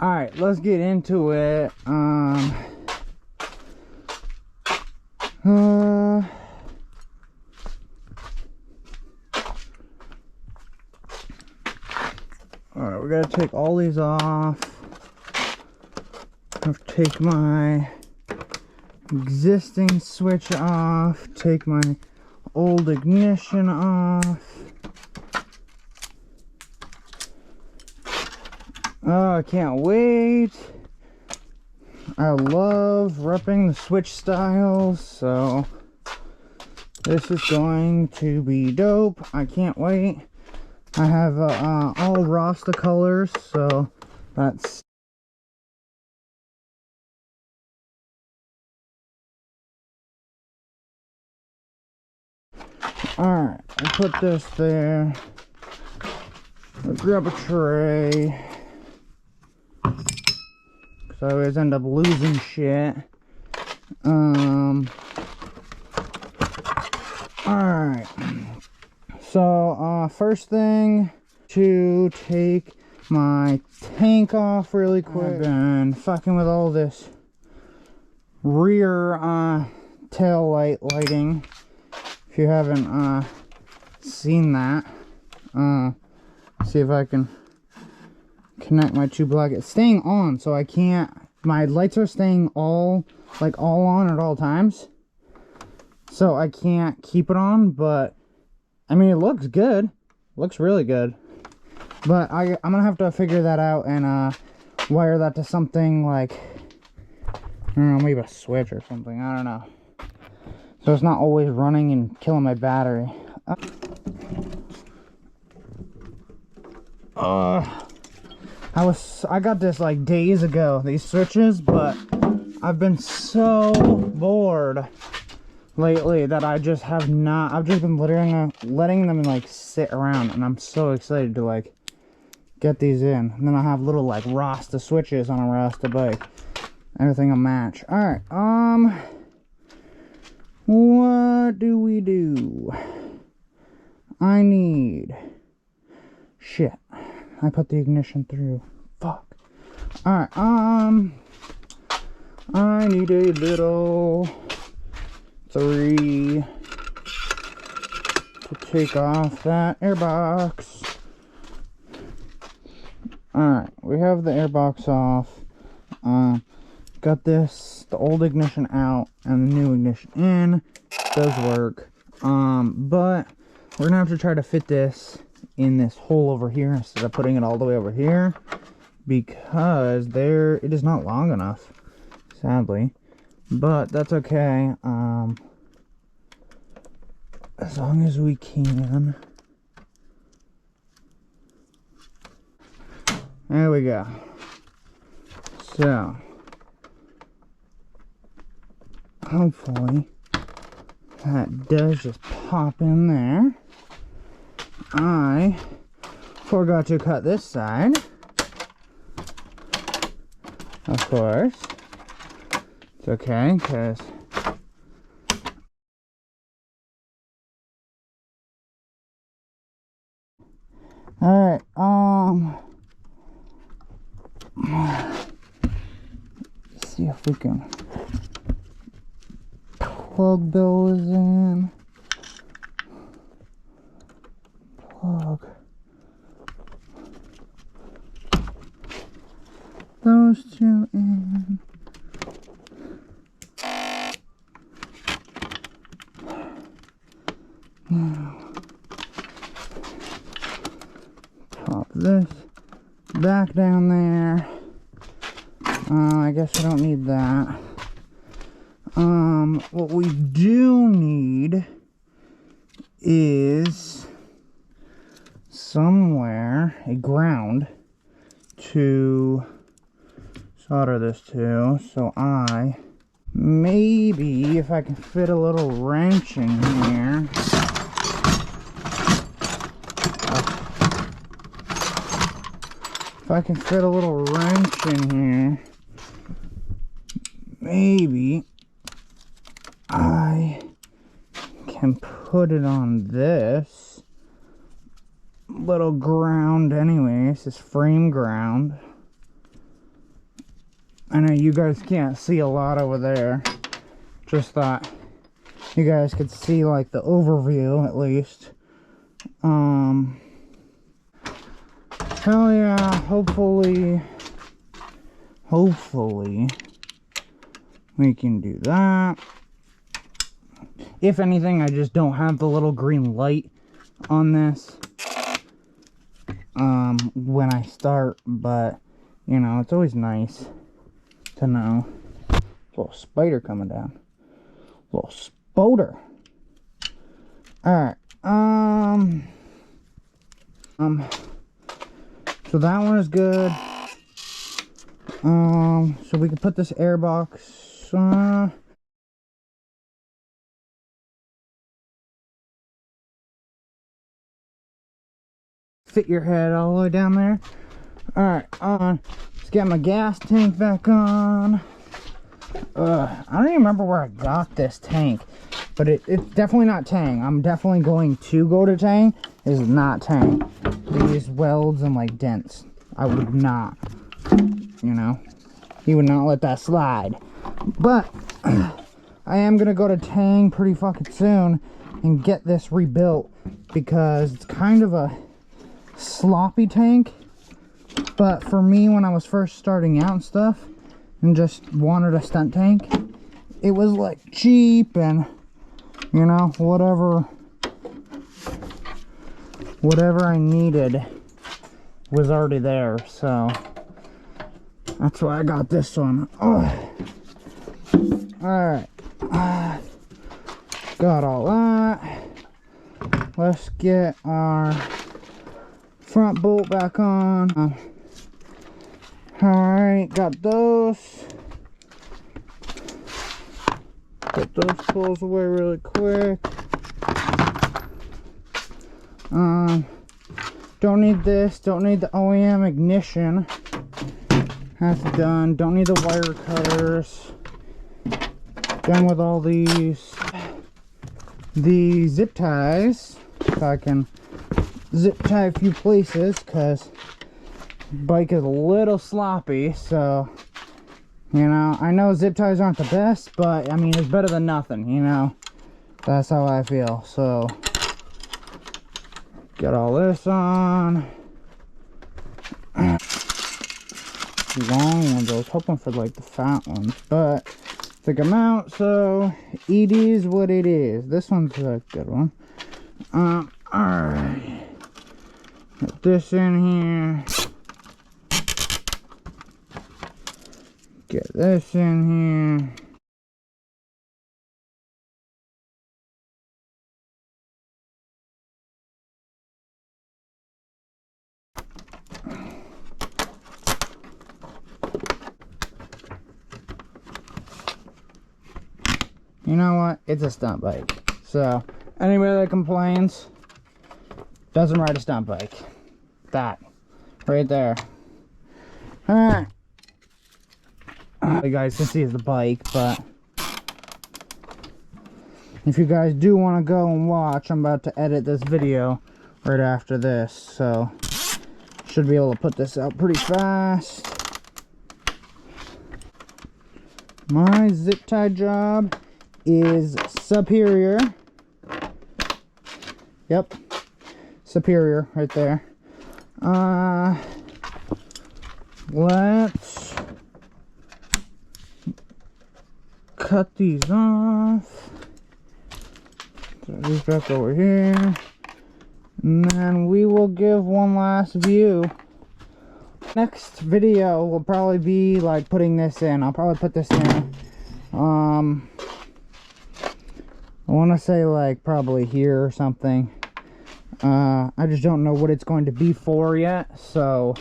Alright, let's get into it. Alright, we gotta take all these off. I have to take my existing switch off, take my old ignition off. Oh, I can't wait. I love repping the Switch styles, so this is going to be dope. I can't wait. I have all Rasta colors, so that's alright. I put this there. I'll grab a tray. I always end up losing shit. Alright. So, first thing, to take my tank off really quick. I've been fucking with all this rear tail light lighting. If you haven't seen that, see if I can connect my two plug. It's staying on, so I can't, my lights are staying all on at all times, so I can't keep it on. But I mean, it looks good, looks really good, but I'm gonna have to figure that out and wire that to something like, I don't know, maybe a switch or something, I don't know, so it's not always running and killing my battery. I got this like days ago, these switches, but I've been so bored lately that I've just been letting them like sit around, and I'm so excited to like get these in. And then I have little like Rasta switches on a Rasta bike. Everything will match. Alright, what do we do? I need shit. I put the ignition through. Fuck. Alright, I need a little 3 to take off that airbox. Alright, we have the airbox off. Got the old ignition out and the new ignition in. Does work. But we're gonna have to try to fit this in this hole over here instead of putting it all the way over here, because it is not long enough, sadly, but that's okay. As long as we can. There we go. So hopefully that does just pop in there. I forgot to cut this side, of course. It's okay, because alright, let's see if we can plug those in. Plug those two in. Now pop this back down there. I guess I don't need that. What we do need is somewhere a ground to solder this to, so maybe if I can fit a little wrench in here. If I can fit a little wrench in here, maybe I can put it on this little ground anyways, this frame ground. I know you guys can't see a lot over there. Just thought you guys could see like the overview at least. Hell yeah, hopefully we can do that. If anything, I just don't have the little green light on this when I start, but you know, it's always nice to know. Little spider coming down. Little spoder. Alright, so that one is good. So we can put this air box, fit your head all the way down there. Alright, let's get my gas tank back on. I don't even remember where I got this tank, but it's definitely not Tang. I'm definitely going to go to Tang. This is not Tang. These welds and like dents, I would not, you know, he would not let that slide. But I am gonna go to Tang pretty fucking soon and get this rebuilt, because it's kind of a sloppy tank. But for me, when I was first starting out and stuff and just wanted a stunt tank, it was like cheap and, you know, whatever I needed was already there. So that's why I got this one. Alright, got all that. Let's get our front bolt back on. Alright, got those. Get those pulls away really quick. Don't need this, don't need the OEM ignition. That's done. Don't need the wire cutters. Done with all these. The zip ties, so I can zip tie a few places, because bike is a little sloppy. So, you know, I know zip ties aren't the best, but I mean, it's better than nothing, you know. That's how I feel. So get all this on. Long ones, I was hoping for like the fat ones, but took them out, so it is what it is. This one's a good one. Alright, put this in here, get this in here. You know what? It's a stunt bike. So, anybody that complains doesn't ride a stunt bike. That. Right there. Alright. You guys can see the bike, but if you guys do want to go and watch, I'm about to edit this video right after this. So, should be able to put this out pretty fast. My zip tie job is superior. Yep, superior right there. Let's cut these off. So these back over here, and then we will give one last view. Next video will probably be like putting this in. I'll probably put this in. I want to say like probably here or something. I just don't know what it's going to be for yet, so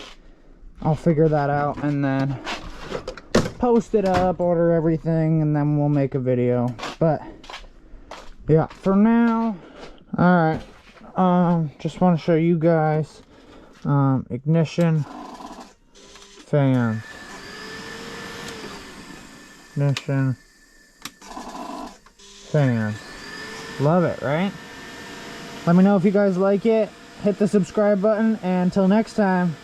I'll figure that out and then post it up, order everything, and then we'll make a video. But yeah, for now, alright, just want to show you guys ignition, fans, ignition, fans. Love it, right? Let me know if you guys like it. Hit the subscribe button, and until next time.